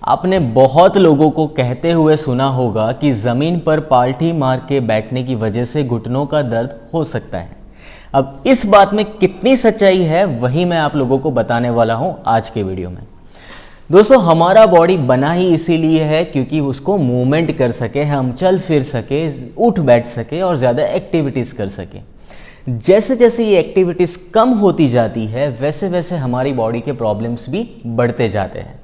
आपने बहुत लोगों को कहते हुए सुना होगा कि ज़मीन पर पालथी मार के बैठने की वजह से घुटनों का दर्द हो सकता है। अब इस बात में कितनी सच्चाई है वही मैं आप लोगों को बताने वाला हूं आज के वीडियो में। दोस्तों, हमारा बॉडी बना ही इसीलिए है क्योंकि उसको मूवमेंट कर सके, हम चल फिर सके, उठ बैठ सके और ज़्यादा एक्टिविटीज़ कर सके। जैसे जैसे ये एक्टिविटीज़ कम होती जाती है वैसे वैसे हमारी बॉडी के प्रॉब्लम्स भी बढ़ते जाते हैं।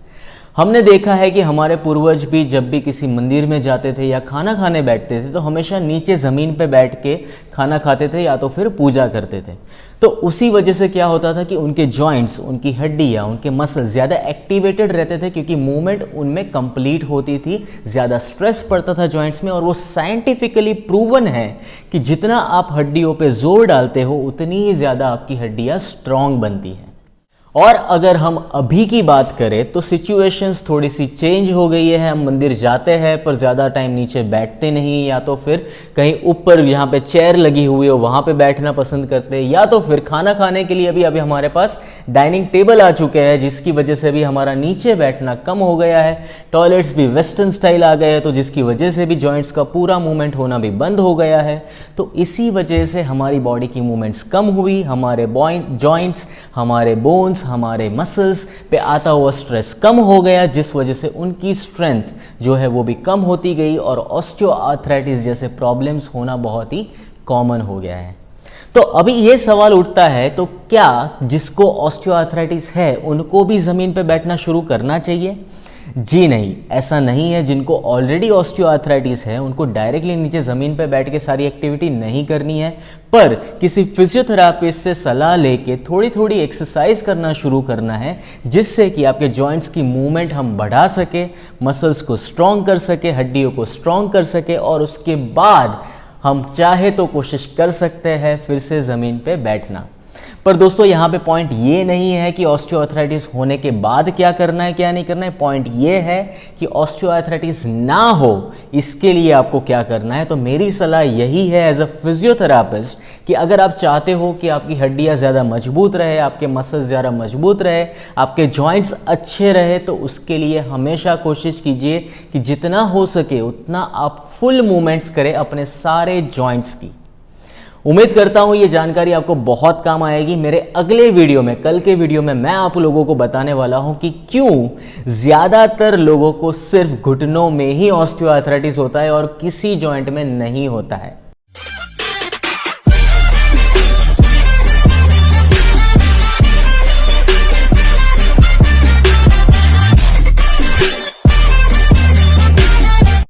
हमने देखा है कि हमारे पूर्वज भी जब भी किसी मंदिर में जाते थे या खाना खाने बैठते थे तो हमेशा नीचे ज़मीन पे बैठ के खाना खाते थे या तो फिर पूजा करते थे। तो उसी वजह से क्या होता था कि उनके जॉइंट्स, उनकी हड्डियाँ, उनके मसल्स ज़्यादा एक्टिवेटेड रहते थे क्योंकि मूवमेंट उनमें कंप्लीट होती थी, ज़्यादा स्ट्रेस पड़ता था जॉइंट्स में। और वो साइंटिफिकली प्रूवन है कि जितना आप हड्डियों पे जोर डालते हो उतनी ही ज़्यादा आपकी हड्डियाँ स्ट्रांग बनती हैं। और अगर हम अभी की बात करें तो सिचुएशंस थोड़ी सी चेंज हो गई है। हम मंदिर जाते हैं पर ज़्यादा टाइम नीचे बैठते नहीं, या तो फिर कहीं ऊपर जहाँ पे चेयर लगी हुई हो वहाँ पे बैठना पसंद करते हैं, या तो फिर खाना खाने के लिए भी अभी हमारे पास डाइनिंग टेबल आ चुके हैं जिसकी वजह से भी हमारा नीचे बैठना कम हो गया है। टॉयलेट्स भी वेस्टर्न स्टाइल आ गए हैं तो जिसकी वजह से भी जॉइंट्स का पूरा मूवमेंट होना भी बंद हो गया है। तो इसी वजह से हमारी बॉडी की मूवमेंट्स कम हुई, हमारे जॉइंट्स, हमारे बोन्स, हमारे मसल्स पे आता हुआ स्ट्रेस कम हो गया, जिस वजह से उनकी स्ट्रेंथ जो है वो भी कम होती गई और ऑस्टियोआर्थराइटिस जैसे प्रॉब्लम्स होना बहुत ही कॉमन हो गया है। तो अभी ये सवाल उठता है, तो क्या जिसको ऑस्टियोआर्थराइटिस है उनको भी ज़मीन पे बैठना शुरू करना चाहिए? जी नहीं, ऐसा नहीं है। जिनको ऑलरेडी ऑस्टियोआर्थराइटिस है उनको डायरेक्टली नीचे ज़मीन पे बैठ के सारी एक्टिविटी नहीं करनी है, पर किसी फिजियोथेरापिस्ट से सलाह लेके थोड़ी थोड़ी एक्सरसाइज करना शुरू करना है जिससे कि आपके जॉइंट्स की मूवमेंट हम बढ़ा सके, मसल्स को स्ट्रॉन्ग कर सके, हड्डियों को स्ट्रॉन्ग कर सके, और उसके बाद हम चाहे तो कोशिश कर सकते हैं फिर से ज़मीन पे बैठना। पर दोस्तों, यहाँ पे पॉइंट ये नहीं है कि ऑस्टियोआर्थराइटिस होने के बाद क्या करना है क्या नहीं करना है। पॉइंट ये है कि ऑस्टियोआर्थराइटिस ना हो इसके लिए आपको क्या करना है। तो मेरी सलाह यही है एज अ फिजियोथेरापिस्ट कि अगर आप चाहते हो कि आपकी हड्डियाँ ज़्यादा मजबूत रहे, आपके मसल्स ज़्यादा मजबूत रहे, आपके जॉइंट्स अच्छे रहे, तो उसके लिए हमेशा कोशिश कीजिए कि जितना हो सके उतना आप फुल मूवमेंट्स करें अपने सारे जॉइंट्स की। उम्मीद करता हूं ये जानकारी आपको बहुत काम आएगी। मेरे अगले वीडियो में, कल के वीडियो में, मैं आप लोगों को बताने वाला हूं कि क्यों ज़्यादातर लोगों को सिर्फ घुटनों में ही ऑस्टियोआर्थराइटिस होता है और किसी जॉइंट में नहीं होता है।